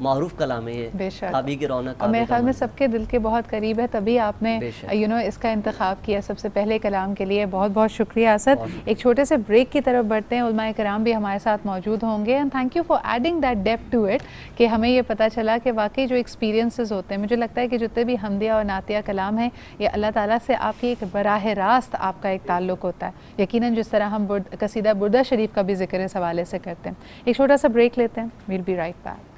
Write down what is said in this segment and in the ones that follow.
معروف کلام ہے بے یہ، شک، کعبے کی رونق، اور میرے کعبے کا خیال میں منظر۔ سب کے دل کے بہت قریب ہے، تبھی آپ نے بے شک۔ اس کا انتخاب کیا سب سے پہلے کلام کے لیے۔ بہت بہت شکریہ اسد۔ بہت شکریہ۔ ایک چھوٹے سے بریک کی طرف بڑھتے ہیں، علماء کرام بھی ہمارے ساتھ موجود ہوں گے، and thank you for adding that depth to it, کہ ہمیں یہ پتہ چلا کہ واقعی جو ایکسپیرینسز ہوتے ہیں، مجھے لگتا ہے کہ جتنے بھی حمدیہ اور نعتیہ کلام ہیں، یہ اللہ تعالیٰ سے آپ کی ایک براہ راست آپ کا ایک تعلق ہوتا ہے، یقیناً جس طرح ہم قصیدہ بردہ شریف کا بھی ذکر اس حوالے سے کرتے ہیں۔ ایک چھوٹا سا بریک لیتے ہیں، we'll be right back.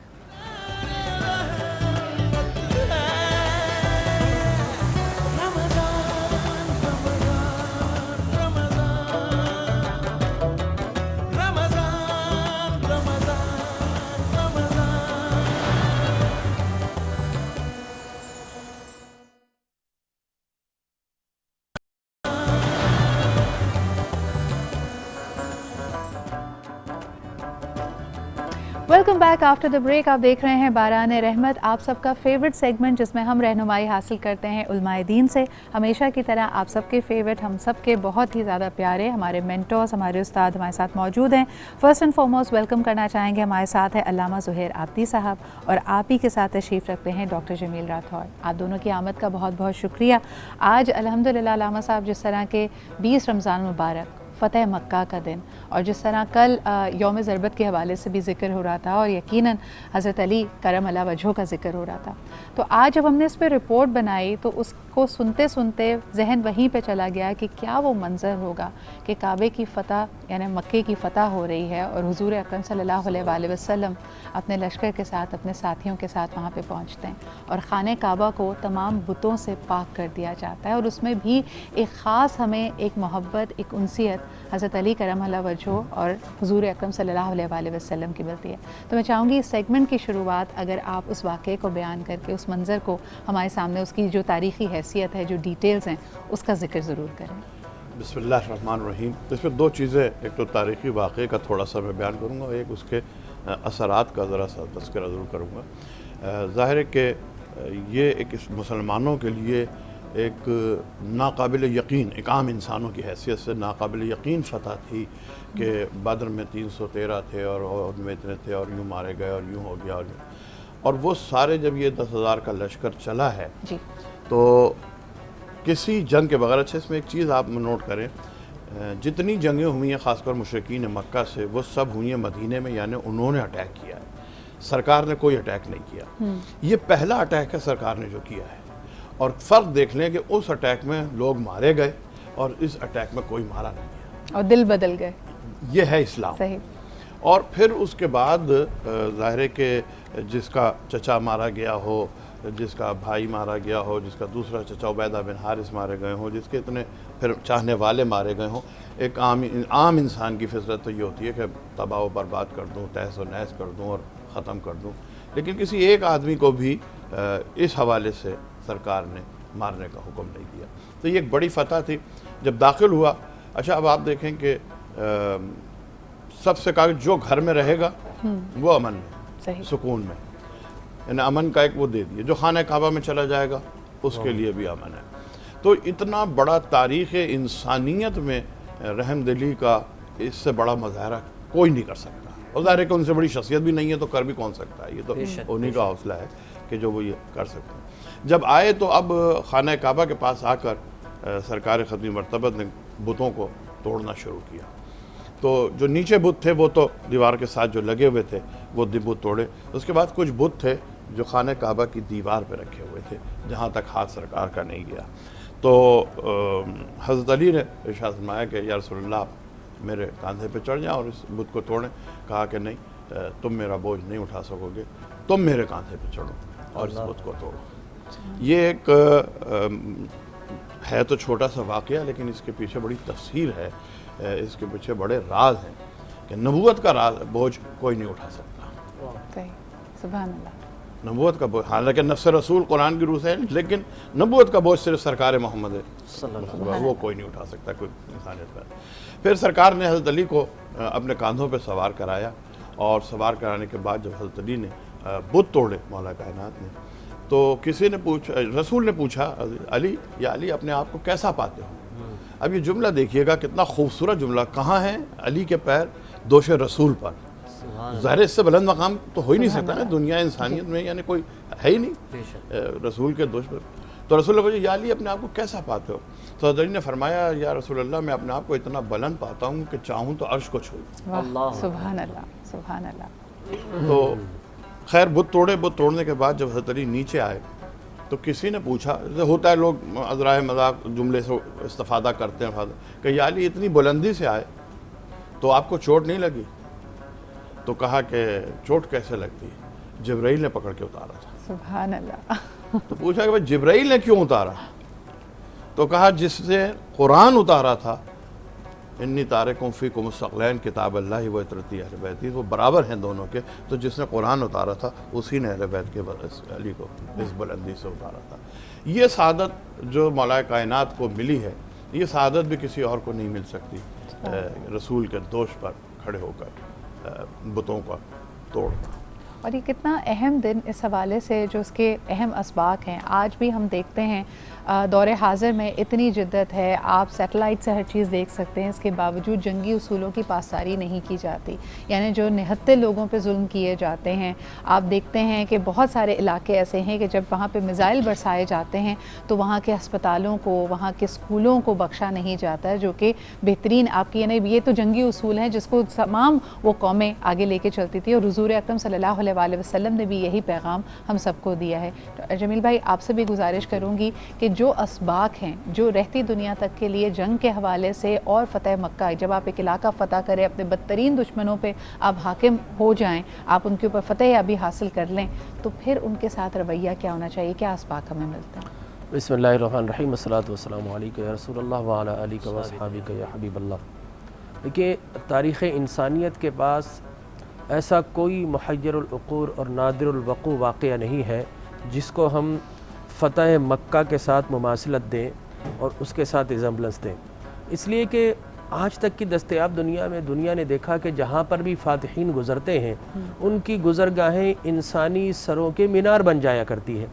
Welcome back after the break. آپ دیکھ رہے ہیں باران رحمت، آپ سب کا فیوریٹ سیگمنٹ جس میں ہم رہنمائی حاصل کرتے ہیں علماء دین سے۔ ہمیشہ کی طرح آپ سب کے فیوریٹ، ہم سب کے بہت ہی زیادہ پیارے ہمارے مینٹورز، ہمارے استاد ہمارے ساتھ موجود ہیں۔ فرسٹ اینڈ فارموسٹ ویلکم کرنا چاہیں گے، ہمارے ساتھ ہے علامہ زہیر عابدی صاحب، اور آپ ہی کے ساتھ تشریف رکھتے ہیں ڈاکٹر جمیل راٹھور۔ آپ دونوں کی آمد کا بہت بہت شکریہ۔ آج الحمدللہ علامہ صاحب جس طرح کے 20 رمضان مبارک، فتح مکہ کا دن، اور جس طرح کل یوم ضربت کے حوالے سے بھی ذکر ہو رہا تھا، اور یقیناً حضرت علی کرم اللہ وجہہ کا ذکر ہو رہا تھا، تو آج جب ہم نے اس پہ رپورٹ بنائی تو اس کو سنتے سنتے ذہن وہیں پہ چلا گیا کہ کیا وہ منظر ہوگا کہ کعبے کی فتح یعنی مکے کی فتح ہو رہی ہے، اور حضور اکرم صلی اللہ علیہ وآلہ وسلم اپنے لشکر کے ساتھ، اپنے ساتھیوں کے ساتھ وہاں پہ پہنچتے ہیں، اور خانہ کعبہ کو تمام بتوں سے پاک کر دیا جاتا ہے، اور اس میں بھی ایک خاص ہمیں ایک محبت، ایک انسیت حضرت علی کرم اللہ وجہہ اور حضور اکرم صلی اللہ علیہ وآلہ وسلم کی ملتی ہے۔ تو میں چاہوں گی اس سیگمنٹ کی شروعات اگر آپ اس واقعے کو بیان کر کے، اس منظر کو ہمارے سامنے، اس کی جو تاریخی حیثیت ہے، جو ڈیٹیلز ہیں، اس کا ذکر ضرور کریں۔ بسم اللہ الرحمن الرحیم۔ اس میں دو چیزیں، ایک تو تاریخی واقعے کا تھوڑا سا میں بیان کروں گا، ایک اس کے اثرات کا ذرا سا تذکرہ ضرور کروں گا۔ ظاہر ہے کہ یہ ایک مسلمانوں کے لیے ایک ناقابل یقین، ایک عام انسانوں کی حیثیت سے ناقابل یقین فتح تھی کہ بدر میں 313 تھے اور عہد میں اتنے تھے، اور یوں مارے گئے اور یوں ہو گیا، اور وہ سارے جب یہ 10,000 کا لشکر چلا ہے جی، تو کسی جنگ کے بغیر، اچھا اس میں ایک چیز آپ نوٹ کریں، جتنی جنگیں ہوئی ہیں خاص کر مشرکین مکہ سے، وہ سب ہوئی ہیں مدینے میں، یعنی انہوں نے اٹیک کیا ہے، سرکار نے کوئی اٹیک نہیں کیا۔ یہ پہلا اٹیک ہے سرکار نے جو کیا ہے، اور فرق دیکھ لیں کہ اس اٹیک میں لوگ مارے گئے اور اس اٹیک میں کوئی مارا نہیں گیا، اور دل بدل گئے۔ یہ ہے اسلام۔ صحیح۔ اور پھر اس کے بعد ظاہر ہے کہ جس کا چچا مارا گیا ہو، جس کا بھائی مارا گیا ہو، جس کا دوسرا چچا عبیدہ بن حارث مارے گئے ہوں، جس کے اتنے پھر چاہنے والے مارے گئے ہوں، ایک عام انسان کی فطرت تو یہ ہوتی ہے کہ تباہ و برباد کر دوں، تہس و نحس کر دوں اور ختم کر دوں، لیکن کسی ایک آدمی کو بھی اس حوالے سے سرکار نے مارنے کا حکم نہیں دیا۔ تو یہ ایک بڑی فتح تھی جب داخل ہوا۔ اچھا اب آپ دیکھیں کہ سب سے کہا جو گھر میں رہے گا وہ امن میں، سکون میں، یعنی امن کا ایک وہ دے دیے، جو خانہ کعبہ میں چلا جائے گا اس کے لیے بھی امن ہے۔ تو اتنا بڑا تاریخ انسانیت میں رحم دلی کا اس سے بڑا مظاہرہ کوئی نہیں کر سکتا، اور ظاہر ہے کہ ان سے بڑی شخصیت بھی نہیں ہے تو کر بھی کون سکتا ہے، یہ تو انہی کا حوصلہ ہے کہ جو وہ یہ کر سکتے ہیں۔ جب آئے تو اب خانہ کعبہ کے پاس آ کر سرکار ختمی مرتبت نے بتوں کو توڑنا شروع کیا، تو جو نیچے بت تھے وہ تو دیوار کے ساتھ جو لگے ہوئے تھے وہ بت توڑے، اس کے بعد کچھ بت تھے جو خانہ کعبہ کی دیوار پہ رکھے ہوئے تھے جہاں تک ہاتھ سرکار کا نہیں گیا۔ تو حضرت علی نے ارشاد فرمایا کہ یا رسول اللہ آپ میرے کاندھے پہ چڑھ جائیں اور اس بت کو توڑیں۔ کہا کہ نہیں، تم میرا بوجھ نہیں اٹھا سکو گے، تم میرے کاندھے پہ چڑھو اور اس بت کو توڑو۔ یہ ایک ہے تو چھوٹا سا واقعہ، لیکن اس کے پیچھے بڑی تفسیر ہے، اس کے پیچھے بڑے راز ہیں کہ نبوت کا راز بوجھ کوئی نہیں اٹھا سکتا۔ سبحان اللہ۔ نبوت کا بوجھ، حالانکہ نفس رسول قرآن کی روح سے ہے، لیکن نبوت کا بوجھ صرف سرکار محمد ہے، وہ کوئی نہیں اٹھا سکتا کوئی انسانیت پر۔ پھر سرکار نے حضرت علی کو اپنے کاندھوں پہ سوار کرایا، اور سوار کرانے کے بعد جب حضرت علی نے بت توڑے مولا کائنات نے، تو کسی نے پوچھا، رسول نے پوچھا علی یا علی اپنے آپ کو کیسا پاتے ہو؟ اب یہ جملہ دیکھیے گا کتنا خوبصورت جملہ، کہاں ہے علی کے پیر دوش رسول پر، ظاہر اس سے بلند مقام تو ہو ہی نہیں سکتا نا دنیا انسانیت میں، یعنی کوئی ہے ہی نہیں رسول کے دوش پر. تو رسول اللہ یا علی اپنے آپ کو کیسا پاتے ہو؟ تو حضرت علی نے فرمایا یا رسول اللہ میں اپنے آپ کو اتنا بلند پاتا ہوں کہ چاہوں تو عرش کو چھو. سبحان اللہ سبحان اللہ. تو خیر بت توڑنے کے بعد جب حضرت علی نیچے آئے تو کسی نے پوچھا، ہوتا ہے لوگ عذرائے مذاق جملے سے استفادہ کرتے ہیں کہ یا علی اتنی بلندی سے آئے تو آپ کو چوٹ نہیں لگی؟ تو کہا کہ چوٹ کیسے لگتی ہے؟ جبرائیل نے پکڑ کے اتارا تھا. سبحان اللہ. تو پوچھا کہ بھائی جبرائیل نے کیوں اتارا؟ تو کہا جس سے قرآن اتارا تھا، انی تارکم فیکم الثقلین کتاب اللہ و عترتی اہل بیتی، وہ برابر ہیں دونوں کے. تو جس نے قرآن اتارا تھا اسی نے اہل بیت کے علی کو اس بلندی سے اتارا تھا. یہ سعادت جو مولا کائنات کو ملی ہے، یہ سعادت بھی کسی اور کو نہیں مل سکتی رسول کے دوش پر کھڑے ہو کر بتوں کا توڑنا. اور یہ کتنا اہم دن اس حوالے سے جو اس کے اہم اسباق ہیں. آج بھی ہم دیکھتے ہیں دور حاضر میں اتنی جدت ہے، آپ سیٹلائٹ سے ہر چیز دیکھ سکتے ہیں، اس کے باوجود جنگی اصولوں کی پاسداری نہیں کی جاتی. یعنی جو نہتے لوگوں پہ ظلم کیے جاتے ہیں، آپ دیکھتے ہیں کہ بہت سارے علاقے ایسے ہیں کہ جب وہاں پہ میزائل برسائے جاتے ہیں تو وہاں کے ہسپتالوں کو، وہاں کے اسکولوں کو بخشا نہیں جاتا ہے، جو کہ بہترین آپ کی، یعنی یہ تو جنگی اصول ہیں جس کو تمام وہ قومیں آگے لے کے چلتی تھی. اور حضور اکرم صلی اللہ علیہ وسلم نے بھی یہی پیغام ہم سب کو دیا ہے. جمیل بھائی آپ سے بھی گزارش کروں گی کہ جو اسباق ہیں جو رہتی دنیا تک کے لیے جنگ کے حوالے سے اور فتح مکہ، جب آپ ایک علاقہ فتح کریں، اپنے بدترین دشمنوں پہ آپ حاکم ہو جائیں، آپ ان کے اوپر فتح یابی حاصل کر لیں، تو پھر ان کے ساتھ رویہ کیا ہونا چاہیے، کیا اسباق ہمیں ملتے ہیں؟ بسم اللہ الرحمن الرحیم، والصلاۃ والسلام علیک یا رسول اللہ وعلی آلک و اصحابک یا حبیب اللہ. دیکھیے تاریخ انسانیت کے پاس ایسا کوئی محیر العقول اور نادر الوقوع واقعہ نہیں ہے جس کو ہم فتح مکہ کے ساتھ مماثلت دیں اور اس کے ساتھ ریزمبلنس دیں. اس لیے کہ آج تک کی دستیاب دنیا میں دنیا نے دیکھا کہ جہاں پر بھی فاتحین گزرتے ہیں ان کی گزرگاہیں انسانی سروں کے مینار بن جایا کرتی ہیں.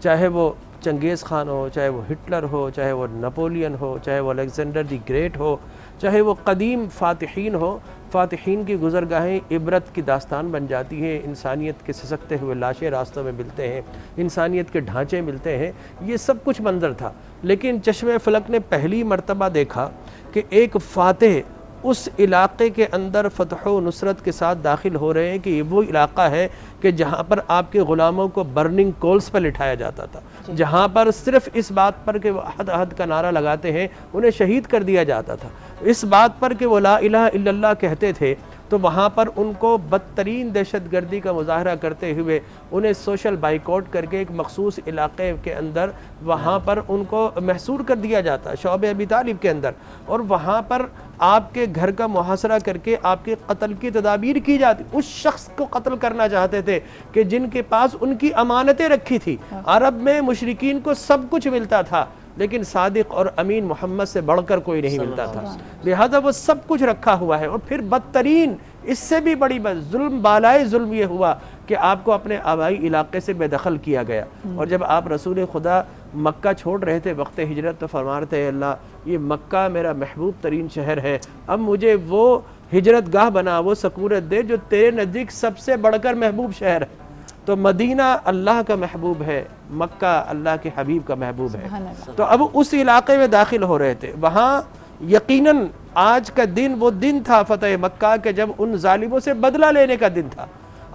چاہے وہ چنگیز خان ہو، چاہے وہ ہٹلر ہو، چاہے وہ نپولین ہو، چاہے وہ الیگزینڈر دی گریٹ ہو، چاہے وہ قدیم فاتحین ہو، فاتحین کی گزرگاہیں عبرت کی داستان بن جاتی ہیں. انسانیت کے سسکتے ہوئے لاشیں راستوں میں ملتے ہیں، انسانیت کے ڈھانچے ملتے ہیں. یہ سب کچھ منظر تھا، لیکن چشم فلک نے پہلی مرتبہ دیکھا کہ ایک فاتح اس علاقے کے اندر فتح و نصرت کے ساتھ داخل ہو رہے ہیں کہ یہ وہ علاقہ ہے کہ جہاں پر آپ کے غلاموں کو برننگ کولز پر لٹھایا جاتا تھا، جہاں پر صرف اس بات پر کہ وہ احد احد کا نعرہ لگاتے ہیں انہیں شہید کر دیا جاتا تھا، اس بات پر کہ وہ لا الہ الا اللہ کہتے تھے تو وہاں پر ان کو بدترین دہشت گردی کا مظاہرہ کرتے ہوئے انہیں سوشل بائیکاٹ کر کے ایک مخصوص علاقے کے اندر وہاں پر ان کو محصور کر دیا جاتا شعب ابی طالب کے اندر، اور وہاں پر آپ کے گھر کا محاصرہ کر کے آپ کے قتل کی تدابیر کی جاتی. اس شخص کو قتل کرنا چاہتے تھے کہ جن کے پاس ان کی امانتیں رکھی تھی. عرب میں مشرکین کو سب کچھ ملتا تھا لیکن صادق اور امین محمد سے بڑھ کر کوئی نہیں ملتا تھا، لہذا وہ سب کچھ رکھا ہوا ہے. اور پھر بدترین اس سے بھی بڑی ظلم بالائے ظلم یہ ہوا کہ آپ کو اپنے آبائی علاقے سے بے دخل کیا گیا. اور جب آپ رسول خدا مکہ چھوڑ رہے تھے وقت ہجرت تو فرما رہے تھے اللہ یہ مکہ میرا محبوب ترین شہر ہے، اب مجھے وہ ہجرت گاہ بنا، وہ سکونت دے جو تیرے نزدیک سب سے بڑھ کر محبوب شہر ہے. تو مدینہ اللہ کا محبوب ہے، مکہ اللہ کے حبیب کا محبوب ہے. تو اب اس علاقے میں داخل ہو رہے تھے. وہاں یقیناً آج کا دن وہ دن تھا فتح مکہ کہ جب ان ظالموں سے بدلہ لینے کا دن تھا.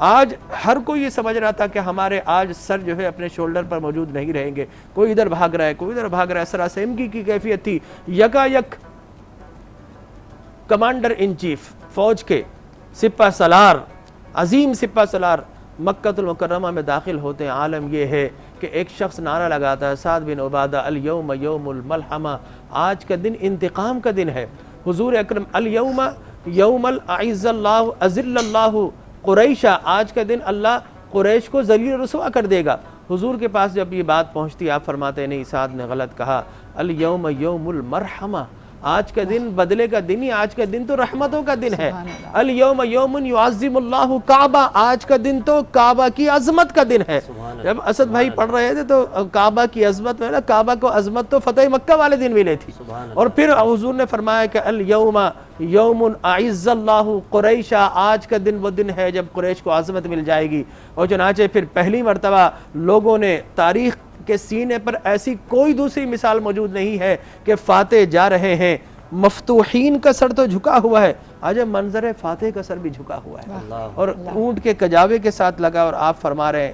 آج ہر کوئی یہ سمجھ رہا تھا کہ ہمارے آج سر جو ہے اپنے شولڈر پر موجود نہیں رہیں گے، کوئی ادھر بھاگ رہا ہے، کوئی ادھر بھاگ رہا ہے. سراسیمگی کی کیفیت تھی. یکا یک کمانڈر ان چیف فوج کے سپہ سالار، عظیم سپہ سالار مکہ المکرمہ میں داخل ہوتے ہیں. عالم یہ ہے کہ ایک شخص نعرہ لگاتا ہے سعد بن عبادہ الیوم یوم الملحمہ، آج کا دن انتقام کا دن ہے. حضور اکرم الیوم یوم اعز اللہ اذل اللہ قریشہ، آج کا دن اللہ قریش کو ذلیل رسوا کر دے گا. حضور کے پاس جب یہ بات پہنچتی آپ فرماتے ہیں نہیں سعد نے غلط کہا، الیوم یوم المرحمہ، آج کا دن بدلے کا دن ہی، آج کا دن تو رحمتوں کا دن ہے. سبحان اللہ. الیوم یوم یعظم اللہ کعبہ، آج کا دن تو کعبہ کی عظمت کا دن ہے. جب اسد بھائی پڑھ رہے تھے تو کعبہ کی عظمت میں نا، کعبہ کو عظمت تو فتح مکہ والے دن ملے تھی. اور پھر حضور نے فرمایا کہ الیوم یوم اعز اللہ قریشہ، آج کا دن وہ دن ہے جب قریش کو عظمت مل جائے گی. اور چنانچہ پھر پہلی مرتبہ لوگوں نے تاریخ کے سینے پر ایسی کوئی دوسری مثال موجود نہیں ہے کہ فاتح جا رہے ہیں، مفتوحین کا سر تو جھکا ہوا ہے، آج منظر فاتح کا سر بھی جھکا ہوا ہے اور اونٹ کے کجاوے کے ساتھ لگا. اور آپ فرما رہے ہیں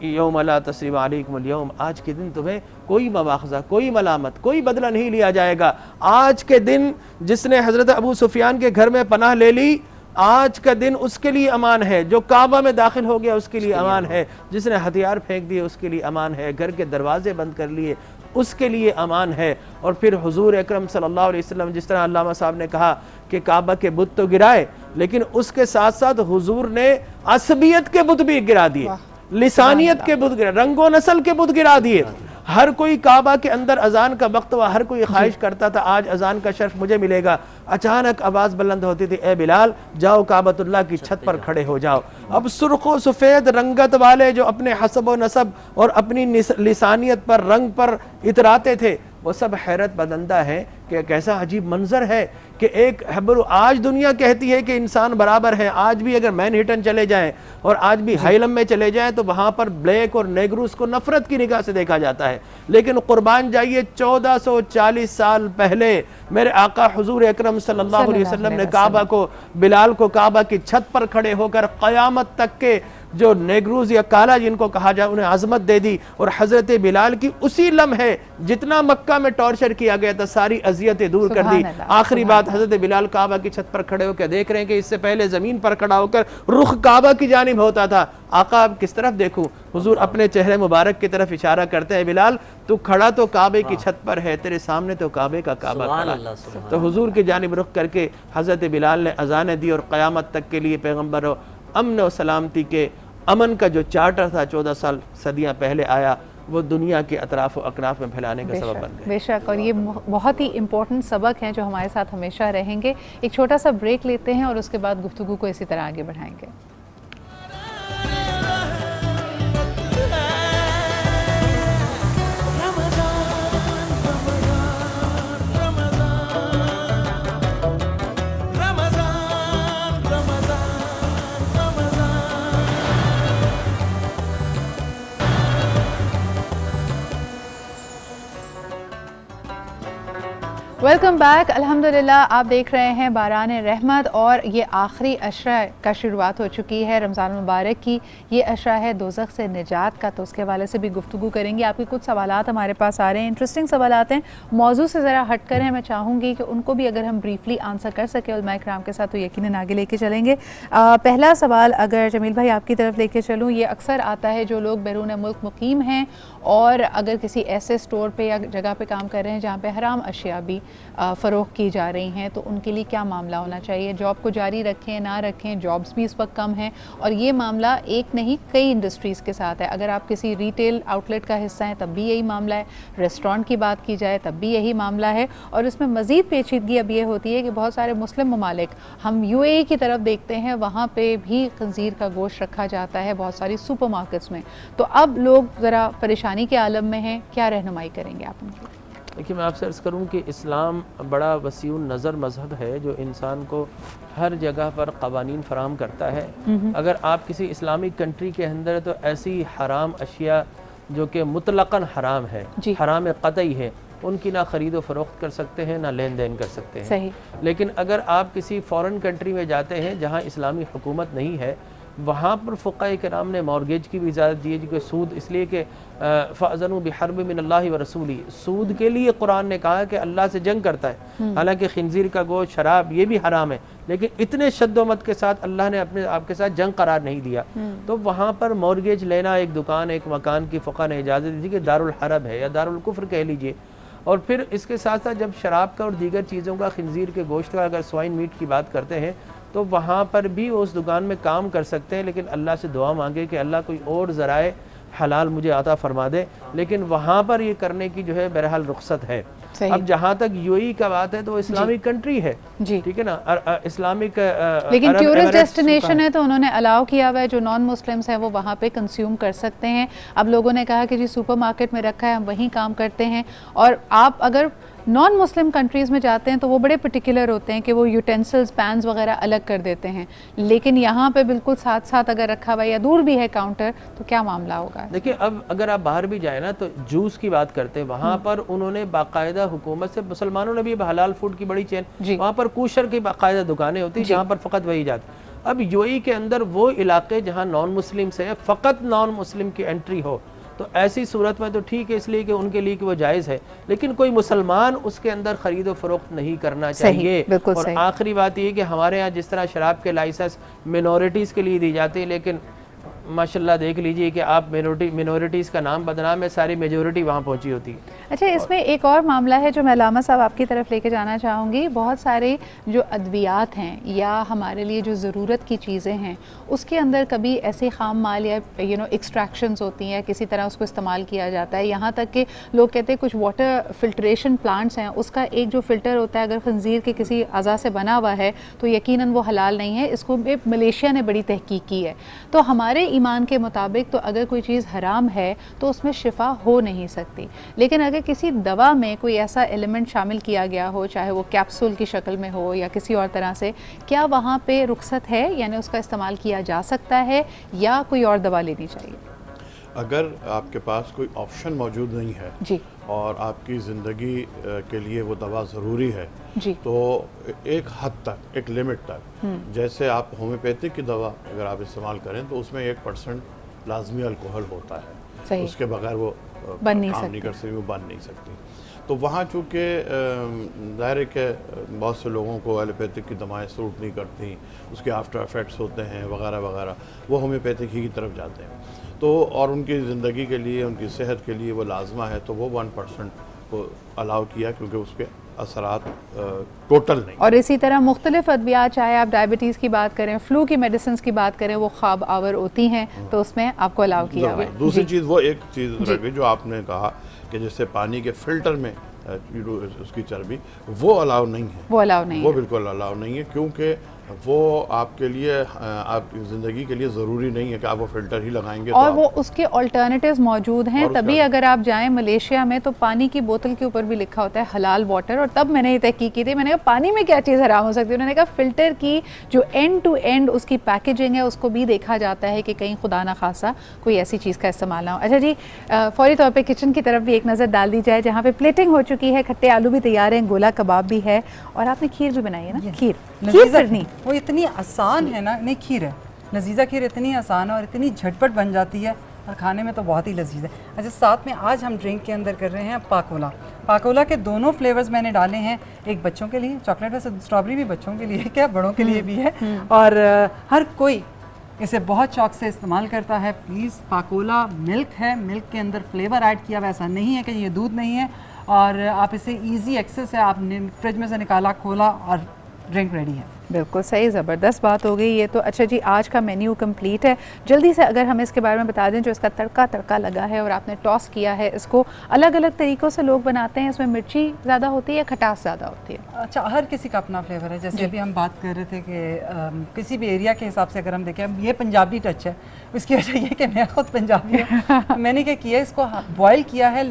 یوم لا تثریب علیکم اليوم، آج کے دن تمہیں کوئی مواخذہ، کوئی ملامت، کوئی بدلہ نہیں لیا جائے گا. آج کے دن جس نے حضرت ابو سفیان کے گھر میں پناہ لے لی، آج کا دن اس کے لیے امان ہے. جو کعبہ میں داخل ہو گیا اس کے لیے امان ہے. جس نے ہتھیار پھینک دیے اس کے لیے امان ہے. گھر کے دروازے بند کر لیے اس کے لیے امان ہے. اور پھر حضور اکرم صلی اللہ علیہ وسلم، جس طرح علامہ صاحب نے کہا کہ کعبہ کے بت تو گرائے، لیکن اس کے ساتھ ساتھ حضور نے عصبیت کے بت بھی گرا دیے، لسانیت کے بت گرا، رنگ و نسل کے بت گرا دیے. ہر کوئی کعبہ کے اندر اذان کا وقت ہوا، ہر کوئی خواہش کرتا تھا آج اذان کا شرف مجھے ملے گا. اچانک آواز بلند ہوتی تھی، اے بلال جاؤ کعبۃ اللہ کی چھت پر کھڑے ہو جاؤ. اب سرخ و سفید رنگت والے جو اپنے حسب و نسب اور اپنی لسانیت پر، رنگ پر اتراتے تھے، وہ سب حیرت بدندہ ہیں کہ کیسا عجیب منظر ہے کہ ایک آج دنیا کہتی ہے کہ انسان برابر ہے. آج بھی اگر مین ہٹن چلے جائیں اور آج بھی ہائلم میں چلے جائیں تو وہاں پر بلیک اور نیگروس کو نفرت کی نگاہ سے دیکھا جاتا ہے. لیکن قربان جائیے 1440 سال پہلے میرے آقا حضور اکرم صلی اللہ علیہ وسلم نے کعبہ کو، بلال کو کعبہ کی چھت پر کھڑے ہو کر قیامت تک کے جو نیگروز یا کالا جن کو کہا جائے انہیں عظمت دے دی. اور حضرت بلال کی اسی لمحے جتنا مکہ میں ٹارچر کیا گیا تھا ساری اذیتیں دور کر دی. آخری بات حضرت بلال کعبہ کی چھت پر کھڑے ہو کے دیکھ رہے ہیں کہ اس سے پہلے زمین پر کھڑا ہو کر رخ کعبہ کی جانب ہوتا تھا. آقا اب کس طرف دیکھوں؟ حضور اپنے چہرے مبارک کی طرف اشارہ کرتے ہیں، بلال تو کھڑا تو کعبے کی چھت پر ہے، تیرے سامنے تو کعبے کا کعبہ کھڑا ہے. تو حضور کی جانب رخ کر کے حضرت بلال نے اذانیں دی اور قیامت تک کے لیے پیغمبر و امن و سلامتی کے امن کا جو چارٹر تھا 14 صدیاں پہلے آیا، وہ دنیا کے اطراف و اکناف میں پھیلانے کا سبب بن گیا. بے شک، اور یہ بہت ہی امپورٹنٹ سبق ہیں جو ہمارے ساتھ ہمیشہ رہیں گے. ایک چھوٹا سا بریک لیتے ہیں اور اس کے بعد گفتگو کو اسی طرح آگے بڑھائیں گے. Welcome back. الحمدللہ آپ دیکھ رہے ہیں باران رحمت، اور یہ آخری عشرہ کا شروعات ہو چکی ہے رمضان مبارک کی. یہ عشرہ ہے دوزخ سے نجات کا، تو اس کے حوالے سے بھی گفتگو کریں گے. آپ کے کچھ سوالات ہمارے پاس آ رہے ہیں، انٹرسٹنگ سوالات ہیں، موضوع سے ذرا ہٹ کر ہیں. میں چاہوں گی کہ ان کو بھی اگر ہم بریفلی آنسر کر سکیں علماء کرام کے ساتھ تو یقیناً آگے لے کے چلیں گے. پہلا سوال اگر جمیل بھائی آپ کی طرف لے کے چلوں، یہ اکثر آتا ہے جو لوگ بیرون ملک مقیم ہیں اور اگر کسی ایسے اسٹور پہ یا جگہ پہ کام کر رہے ہیں جہاں پہ حرام اشیاء بھی فروخت کی جا رہی ہیں، تو ان کے لیے کیا معاملہ ہونا چاہیے؟ جاب کو جاری رکھیں نہ رکھیں؟ جابز بھی اس وقت کم ہیں اور یہ معاملہ ایک نہیں کئی انڈسٹریز کے ساتھ ہے. اگر آپ کسی ریٹیل آؤٹ لیٹ کا حصہ ہیں تب بھی یہی معاملہ ہے، ریسٹورانٹ کی بات کی جائے تب بھی یہی معاملہ ہے. اور اس میں مزید پیچیدگی اب یہ ہوتی ہے کہ بہت سارے مسلم ممالک، ہم UAE کی طرف دیکھتے ہیں، وہاں پہ بھی خنزیر کا گوشت رکھا جاتا ہے بہت ساری سپر مارکیٹس میں. تو اب لوگ ذرا پریشانی کے عالم میں ہیں، کیا رہنمائی کریں گے آپ ان کی؟ دیکھیے میں آپ سے عرض کروں کہ اسلام بڑا وسیع النظر مذہب ہے جو انسان کو ہر جگہ پر قوانین فراہم کرتا ہے. اگر آپ کسی اسلامک کنٹری کے اندر تو ایسی حرام اشیاء جو کہ مطلقاً حرام ہے، حرام قطعی ہے، ان کی نہ خرید و فروخت کر سکتے ہیں نہ لین دین کر سکتے ہیں. صحیح. لیکن اگر آپ کسی فورن کنٹری میں جاتے ہیں جہاں اسلامی حکومت نہیں ہے، وہاں پر فقہاء کرام نے مارگیج کی بھی اجازت دی ہے، کہ سود اس لیے کہ فَأَذَنُوا بِحَرْبٍ مِّنَ اللَّهِ وَرَسُولِهِ، سود کے لیے قرآن نے کہا کہ اللہ سے جنگ کرتا ہے. حالانکہ خنزیر کا گوشت، شراب یہ بھی حرام ہے، لیکن اتنے شد و مت کے ساتھ اللہ نے اپنے آپ کے ساتھ جنگ قرار نہیں دیا. تو وہاں پر مارگیج لینا، ایک دکان ایک مکان کی فقہ نے اجازت دی تھی کہ دارالحرب ہے یا دارالکفر کہہ لیجئے. اور پھر اس کے ساتھ ساتھ جب شراب کا اور دیگر چیزوں کا، خنزیر کے گوشت کا، اگر سوائن میٹ کی بات کرتے ہیں تو وہاں پر بھی اس دکان میں کام کر سکتے ہیں، لیکن اللہ سے دعا مانگے کہ اللہ کوئی اور ذرائع حلال مجھے عطا فرما دے. لیکن وہاں پر یہ کرنے کی جو ہے بہرحال رخصت ہے. اب جہاں تک UAE کا بات ہے تو وہ اسلامک کنٹری ہے جی ٹھیک ہے نا, اسلامک لیکن ٹورسٹ ڈیسٹینیشن ہے تو انہوں نے الاؤ کیا ہوا ہے جو نان مسلمس ہیں وہ وہاں پہ کنزیوم کر سکتے ہیں. اب لوگوں نے کہا کہ جی سپر مارکیٹ میں رکھا ہے ہم وہیں کام کرتے ہیں, اور آپ اگر نان مسلم کنٹریز میں جاتے ہیں تو وہ بڑے پرٹیکولر ہوتے ہیں کہ وہ یوٹینسلز پینز وغیرہ الگ کر دیتے ہیں, لیکن یہاں پہ بالکل ساتھ ساتھ اگر رکھا ہوا یا دور بھی ہے کاؤنٹر تو کیا معاملہ ہوگا؟ دیکھیں اب اگر آپ باہر بھی جائیں نا تو جوس کی بات کرتے ہیں, وہاں پر انہوں نے باقاعدہ حکومت سے, مسلمانوں نے بھی حلال فوڈ کی بڑی چین, وہاں پر کوشر کی باقاعدہ دکانیں ہوتی ہیں جہاں پر فقط وہی جاتے. اب UAE کے اندر وہ علاقے جہاں نان مسلم سے فقط نان مسلم کی انٹری ہو تو ایسی صورت میں تو ٹھیک ہے, اس لیے کہ ان کے لیے کہ وہ جائز ہے, لیکن کوئی مسلمان اس کے اندر خرید و فروخت نہیں کرنا چاہیے. اور آخری بات یہ کہ ہمارے ہاں جس طرح شراب کے لائسنس منورٹیز کے لیے دی جاتی ہے, لیکن ماشاءاللہ دیکھ لیجئے کہ آپ منورٹیز کا نام بدنام ہے, ساری میجورٹی وہاں پہنچی ہوتی ہے. اچھا, اس میں ایک اور معاملہ ہے جو میں علامہ صاحب آپ کی طرف لے کے جانا چاہوں گی. بہت سارے جو ادویات ہیں یا ہمارے لیے جو ضرورت کی چیزیں ہیں اس کے اندر کبھی ایسے خام مال یا ایکسٹریکشنز ہوتی ہیں, کسی طرح اس کو استعمال کیا جاتا ہے, یہاں تک کہ لوگ کہتے ہیں کچھ واٹر فلٹریشن پلانٹس ہیں, اس کا ایک جو فلٹر ہوتا ہے اگر خنزیر کے کسی اعضاء سے بنا ہوا ہے تو یقیناً وہ حلال نہیں ہے. اس کو ملیشیا نے بڑی تحقیق کی ہے. تو ہمارے ایمان کے مطابق تو اگر کوئی چیز حرام ہے تو اس میں شفا ہو نہیں سکتی, لیکن اگر کسی دوا میں کوئی ایسا ایلیمنٹ شامل کیا گیا ہو, چاہے وہ کیپسول کی شکل میں ہو یا کسی اور طرح سے, کیا وہاں پہ رخصت ہے, یعنی اس کا استعمال کیا جا سکتا ہے یا کوئی اور دوا لینی چاہیے؟ اگر آپ کے پاس کوئی آپشن موجود نہیں ہے جی اور آپ کی زندگی کے لیے وہ دوا ضروری ہے جی تو ایک حد تک, ایک لمٹ تک, جیسے آپ ہومیوپیتھک کی دوا اگر آپ استعمال کریں تو اس میں 1% لازمی الکوہل ہوتا ہے, صحیح, اس کے بغیر وہ بن نہیں کام نہیں کر سکتی, وہ بن نہیں سکتی. تو وہاں چونکہ ظاہر ہے کہ بہت سے لوگوں کو ایلوپیتھک کی دوائیں سوٹ نہیں کرتی, اس کے آفٹر افیکٹس ہوتے ہیں وغیرہ وغیرہ, وہ ہومیوپیتھک ہی کی طرف جاتے ہیں. تو اور ان کی زندگی کے لیے, ان کی صحت کے لیے وہ لازمہ ہے, تو وہ 1% کو الاؤ کیا کیونکہ اس کے اثرات ٹوٹل نہیں. اور اسی طرح مختلف ادویات, چاہے آپ ڈائبٹیز کی بات کریں, فلو کی میڈیسنز کی بات کریں, وہ خواب آور ہوتی ہیں تو اس میں آپ کو الاؤ کیا ہوا ہے. دوسری چیز وہ ایک چیز رہ گئی جو آپ نے کہا کہ جیسے پانی کے فلٹر میں اس کی چربی, وہ الاؤ نہیں ہے, وہ الاؤ نہیں, وہ بالکل الاؤ نہیں ہے, کیونکہ وہ آپ کے لیے, آپ کی زندگی کے لیے ضروری نہیں ہے کہ آپ وہ فلٹر ہی لگائیں گے. اور وہ اس کے آلٹرنیٹیوز موجود ہیں. تبھی اگر آپ جائیں ملیشیا میں تو پانی کی بوتل کے اوپر بھی لکھا ہوتا ہے حلال واٹر, اور تب میں نے یہ تحقیق کی تھی, میں نے کہا پانی میں کیا چیز حرام ہو سکتی ہے. انہوں نے کہا فلٹر کی جو اینڈ ٹو اینڈ اس کی پیکیجنگ ہے اس کو بھی دیکھا جاتا ہے کہ کہیں خدا نہ خاصا کوئی ایسی چیز کا استعمال نہ ہو. اچھا جی, فوری طور پہ کچن کی طرف بھی ایک نظر ڈال دی جائے جہاں پہ پلیٹنگ ہو چکی ہے, کھٹے آلو بھی تیار ہیں, گولا کباب بھی ہے, اور آپ نے کھیر بھی بنائی ہے نا. کھیر کرنی وہ اتنی آسان ہے نا, نہیں کھیر ہے, لذیذہ کھیر اتنی آسان ہے اور اتنی جھٹپٹ بن جاتی ہے اور کھانے میں تو بہت ہی لذیذ ہے. اچھا, ساتھ میں آج ہم ڈرنک کے اندر کر رہے ہیں پاکولا. پاکولا کے دونوں فلیورز میں نے ڈالے ہیں, ایک بچوں کے لیے چاکلیٹ, ویسے اسٹرابری بھی بچوں کے لیے کیا بڑوں کے لیے بھی ہے, اور ہر کوئی اسے بہت شوق سے استعمال کرتا ہے. پلیز, پاکولا ملک ہے, ملک کے اندر فلیور ایڈ کیا ہوا, ایسا نہیں ہے کہ یہ دودھ نہیں ہے, اور آپ اسے ایزی ایکسیس ہے, آپ نے فریج میں سے نکالا, کھولا اور ڈرنک ریڈی ہے. بالکل صحیح, زبردست بات ہو گئی یہ تو. اچھا جی, آج کا مینیو کمپلیٹ ہے. جلدی سے اگر ہمیں اس کے بارے میں بتا دیں, جو اس کا تڑکا لگا ہے اور آپ نے ٹاس کیا ہے, اس کو الگ الگ طریقوں سے لوگ بناتے ہیں, اس میں مرچی زیادہ ہوتی ہے یا کھٹاس زیادہ ہوتی ہے؟ اچھا, ہر کسی کا اپنا فلیور ہے. جیسے ابھی ہم بات کر رہے تھے کہ کسی بھی ایریا کے حساب سے اگر ہم دیکھیں, یہ پنجابی ٹچ ہے, اس کی وجہ یہ کہ میں خود پنجابی ہوں. میں نے کیا کیا, اس کو بوائل کیا ہے,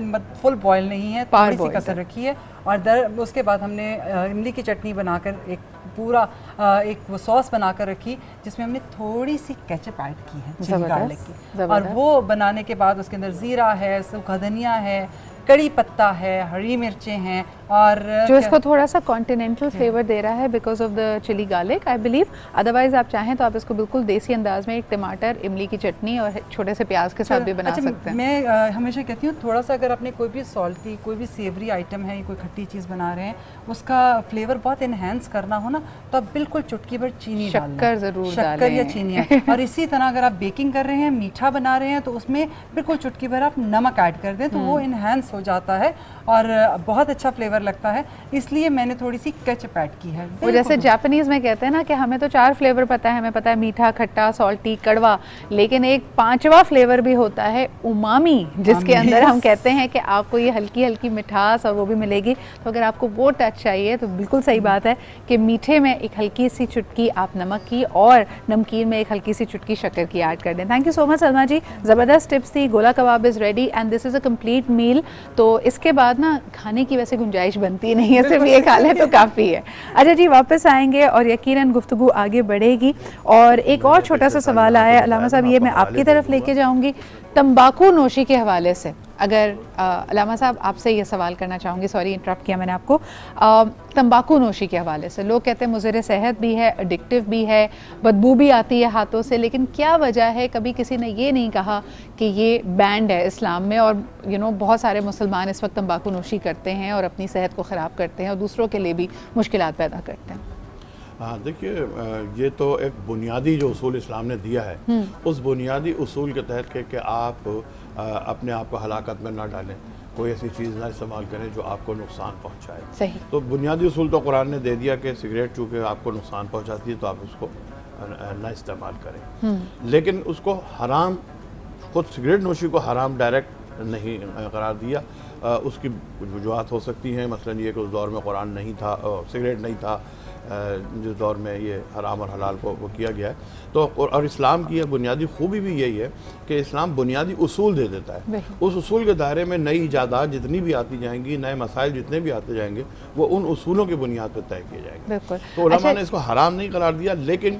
فل بوائل نہیں ہے, تھوڑی سی کسر رکھی ہے, اور اس کے بعد ہم نے املی کی چٹنی بنا کر ایک پورا ایک وہ سوس بنا کر رکھی, جس میں ہم نے تھوڑی سی کیچپ ایڈ کی ہے, چلی گارلک کی, اور وہ بنانے کے بعد اس کے اندر زیرہ ہے, سوکھا دھنیا ہے, کڑی پتہ ہے, ہری مرچیں ہیں, اور جو اس کو تھوڑا سا کانٹیننٹل فلیور دے رہا ہے بیکاز آف دا چلی گارلک آئی بلیو. ادروائز آپ چاہیں تو آپ اس کو بالکل دیسی انداز میں ایک ٹماٹر, املی کی چٹنی اور چھوٹے سے پیاز کے ساتھ بھی بنا سکتے ہیں. میں ہمیشہ کہتی ہوں تھوڑا سا اگر آپ نے کوئی بھی سالٹی, کوئی بھی سیوری آئٹم ہے, کوئی کھٹی چیز بنا رہے ہیں, اس کا فلیور بہت انہینس کرنا ہو نا, تو آپ بالکل چٹکی بھر چینی ڈالیں, شکر ضرور ڈالیں, شکر یا چینی. اور اسی طرح اگر آپ بیکنگ کر رہے ہیں, میٹھا بنا رہے ہیں, تو اس میں بالکل چٹکی بھر آپ نمک ایڈ کر دیں, تو وہ انہینس ہو جاتا ہے اور بہت اچھا فلیور لگتا ہے، اس لیے میں نے تھوڑی سی کیچپ ایڈ کی ہے. وہ جیسے جاپنیز میں کہتے ہیں نا کہ ہمیں تو 4 فلیور پتہ ہے، ہمیں پتہ ہے میٹھا، کھٹا، سالٹی، کڑوا، لیکن ایک 5واں فلیور بھی ہوتا ہے امامی، جس کے اندر ہم کہتے ہیں کہ آپ کو یہ ہلکی ہلکی مٹھاس اور وہ بھی ملے گی. تو اگر آپ کو وہ ٹچ چاہیے تو بالکل صحیح بات ہے کہ میٹھے میں ایک ہلکی سی چٹکی آپ نمک کی اور نمکین میں ایک ہلکی سی چٹکی شکر کی ایڈ کر دیں. تھینک یو سو مچ سلما جی، زبردست ٹپس تھی. Gola kebab is ready and this is a complete meal. تو اس کے بعد نا کھانے کی ویسے گنجائش بنتی نہیں ہے، صرف یہ کھا لیں تو کافی ہے. اچھا جی، واپس آئیں گے اور یقیناً گفتگو آگے بڑھے گی. اور ایک اور چھوٹا سا سوال آیا ہے علامہ صاحب، یہ میں آپ کی طرف لے کے جاؤں گی تمباکو نوشی کے حوالے سے. اگر علامہ صاحب آپ سے یہ سوال کرنا چاہوں گی، سوری انٹرپٹ کیا میں نے آپ کو، تمباکو نوشی کے حوالے سے لوگ کہتے ہیں مضر صحت بھی ہے، ایڈکٹیو بھی ہے، بدبو بھی آتی ہے ہاتھوں سے، لیکن کیا وجہ ہے؟ کبھی کسی نے یہ نہیں کہا کہ یہ بینڈ ہے اسلام میں، اور بہت سارے مسلمان اس وقت تمباکو نوشی کرتے ہیں اور اپنی صحت کو خراب کرتے ہیں اور دوسروں کے لیے بھی مشکلات پیدا کرتے ہیں. ہاں دیکھیے، یہ تو ایک بنیادی جو اصول اسلام نے دیا ہے، اس بنیادی اصول کے تحت کہ آپ اپنے آپ کو ہلاکت میں نہ ڈالیں، کوئی ایسی چیز نہ استعمال کریں جو آپ کو نقصان پہنچائے. صحیح. تو بنیادی اصول تو قرآن نے دے دیا کہ سگریٹ چونکہ آپ کو نقصان پہنچاتی ہے تو آپ اس کو نہ استعمال کریں. لیکن اس کو حرام، خود سگریٹ نوشی کو حرام ڈائریکٹ نہیں قرار دیا. اس کی وجوہات ہو سکتی ہیں، مثلا یہ کہ اس دور میں قرآن نہیں تھا، سگریٹ نہیں تھا جس دور میں یہ حرام اور حلال کو وہ کیا گیا ہے. تو اور اسلام کی بنیادی خوبی بھی یہی ہے کہ اسلام بنیادی اصول دے دیتا ہے. اس اصول کے دائرے میں نئی ایجادات جتنی بھی آتی جائیں گی، نئے مسائل جتنے بھی آتے جائیں گے، وہ ان اصولوں کی بنیاد پہ طے کیے جائیں گے. تو علماء نے اس کو حرام نہیں قرار دیا، لیکن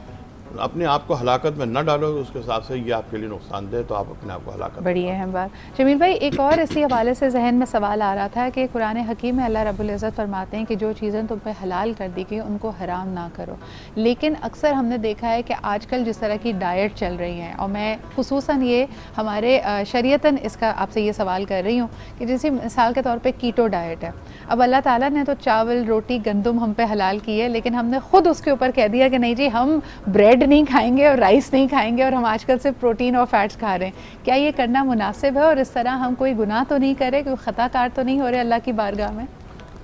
اپنے آپ کو ہلاکت میں نہ ڈالو، اس کے حساب سے یہ آپ کے لیے نقصان دہ، تو آپ اپنے آپ کو ہلاکت. بڑی اہم بات. جمیل بھائی، ایک اور اسی حوالے سے ذہن میں سوال آ رہا تھا کہ قرآن حکیم میں اللہ رب العزت فرماتے ہیں کہ جو چیزیں تم پہ حلال کر دی گئی ان کو حرام نہ کرو. لیکن اکثر ہم نے دیکھا ہے کہ آج کل جس طرح کی ڈائٹ چل رہی ہیں، اور میں خصوصاً یہ ہمارے شریعتاً اس کا آپ سے یہ سوال کر رہی ہوں کہ جیسے مثال کے طور پہ کیٹو ڈائٹ ہے. اب اللہ تعالیٰ نے تو چاول، روٹی، گندم ہم پہ حلال کی ہے، لیکن ہم نے خود اس کے اوپر کہہ دیا کہ نہیں جی ہم بریڈ نہیں کھائیں گے اور رائس نہیں کھائیں گے، اور ہم آج کل صرف پروٹین اور فیٹس کھا رہے ہیں. کیا یہ کرنا مناسب ہے؟ اور اس طرح ہم کوئی گناہ تو نہیں کرے، کوئی خطا کار تو نہیں ہو رہے اللہ کی بارگاہ میں؟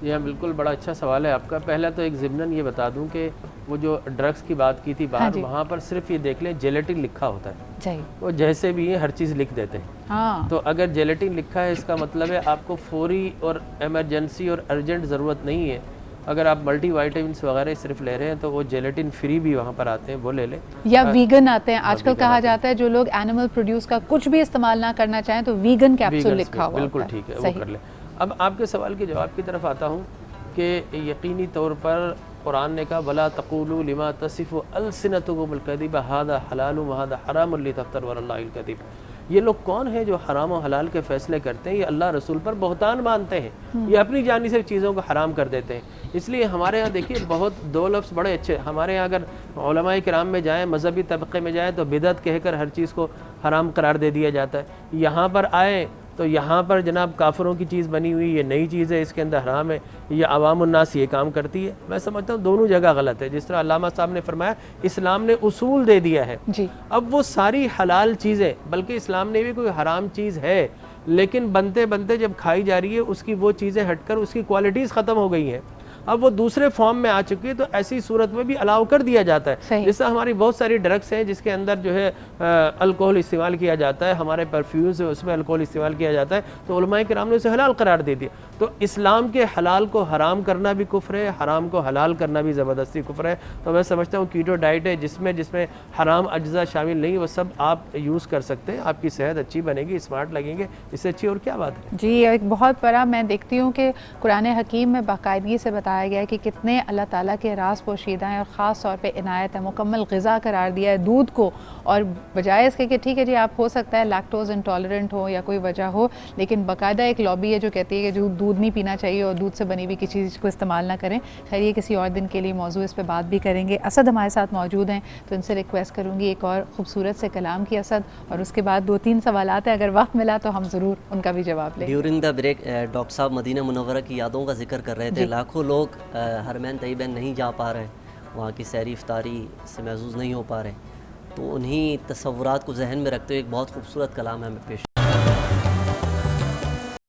یہ بالکل بڑا اچھا سوال ہے آپ کا. پہلا تو ایک ضمناً یہ بتا دوں کہ وہ جو ڈرگس کی بات کی تھی باہر، وہاں پر صرف یہ دیکھ لیں جیلیٹن لکھا ہوتا ہے. وہ جیسے بھی یہ ہر چیز لکھ دیتے ہیں. تو اگر جیلیٹن لکھا ہے اس کا مطلب ہے آپ کو فوری اور ایمرجنسی اور ارجنٹ ضرورت نہیں ہے. اگر آپ ملٹی وائٹامنس وغیرہ صرف لے رہے ہیں تو وہ جیلیٹن فری بھی وہاں پر آتے ہیں، وہ لے لیں. یا ویگن آتے ہیں آج کل، کہا جاتا ہے جو لوگ اینیمل پروڈیوس کا کچھ بھی استعمال نہ کرنا چاہیں تو ویگن کیپسول لکھا ہوا. بالکل ٹھیک ہے، وہ کر لیں. اب آپ کے سوال کے جواب کی طرف آتا ہوں کہ یقینی طور پر قرآن نے کہا وَلَا تَقُولُوا لِمَا تَصِفُ أَلْسِنَتُكُمُ الْكَذِبَ هَذَا حَلَالٌ وَهَذَا حَرَامٌ لِتَفْتَرُوا عَلَى اللَّهِ الْكَذِبَ. یہ لوگ کون ہیں جو حرام و حلال کے فیصلے کرتے ہیں؟ یہ اللہ رسول پر بہتان باندھتے ہیں، یہ اپنی جانب سے چیزوں کو حرام کر دیتے ہیں. اس لیے ہمارے ہاں دیکھیے بہت دو لفظ بڑے اچھے ہمارے ہاں، اگر علماء کرام میں جائیں، مذہبی طبقے میں جائیں تو بدعت کہہ کر ہر چیز کو حرام قرار دے دیا جاتا ہے. یہاں پر آئے تو یہاں پر جناب کافروں کی چیز بنی ہوئی، یہ نئی چیز ہے، اس کے اندر حرام ہے، یہ عوام الناس یہ کام کرتی ہے. میں سمجھتا ہوں دونوں جگہ غلط ہے. جس طرح علامہ صاحب نے فرمایا اسلام نے اصول دے دیا ہے. اب وہ ساری حلال چیزیں، بلکہ اسلام نے بھی کوئی حرام چیز ہے لیکن بنتے بنتے جب کھائی جا رہی ہے اس کی وہ چیزیں ہٹ کر اس کی کوالٹیز ختم ہو گئی ہیں، اب وہ دوسرے فارم میں آ چکی ہے، تو ایسی صورت میں بھی الاؤ کر دیا جاتا ہے. جس سے ہماری بہت ساری ڈرگس ہیں جس کے اندر جو ہے الکوہل استعمال کیا جاتا ہے، ہمارے پرفیومز ہیں اس میں الکوہل استعمال کیا جاتا ہے، تو علماء کرام نے اسے حلال قرار دے دیا. تو اسلام کے حلال کو حرام کرنا بھی کفر ہے، حرام کو حلال کرنا بھی زبردستی کفر ہے. تو میں سمجھتا ہوں کیٹو ڈائٹ ہے جس میں حرام اجزاء شامل نہیں، وہ سب آپ یوز کر سکتے ہیں، آپ کی صحت اچھی بنے گی، اسمارٹ لگیں گے، اس سے اچھی اور کیا بات ہے. جی ایک بہت بڑا میں دیکھتی ہوں کہ قرآن حکیم میں باقاعدگی سے بتایا گیا ہے کہ کتنے اللہ تعالیٰ کے راز پوشیدہ ہیں، اور خاص طور پہ عنایت ہے، مکمل غذا قرار دیا ہے دودھ کو. اور بجائے اس کے کہ ٹھیک ہے جی آپ ہو سکتا ہے لیکٹوز انٹالرنٹ ہو یا کوئی وجہ ہو، لیکن باقاعدہ ایک لابی ہے جو کہتی ہے کہ جو دودھ نہیں پینا چاہیے اور دودھ سے بنی ہوئی کسی چیز کو استعمال نہ کریں. خیر یہ کسی اور دن کے لیے موضوع، اس پہ بات بھی کریں گے. اسد ہمارے ساتھ موجود ہیں تو ان سے ریکویسٹ کروں گی ایک اور خوبصورت سے کلام کی اسد، اور اس کے بعد 2-3 سوالات ہیں، اگر وقت ملا تو ہم ضرور ان کا بھی جواب لیں. ڈیورنگ دا بریک ڈاکٹر صاحب مدینہ منورہ کی یادوں کا ذکر کر رہے تھے. لاکھوں لوگ حرمین طیبین نہیں جا پا رہے، وہاں کی سحری افطاری سے محظوظ نہیں ہو پا رہے، تو انہی تصورات کو ذہن میں رکھتے ہوئے ایک بہت خوبصورت کلام ہے ہمیں پیش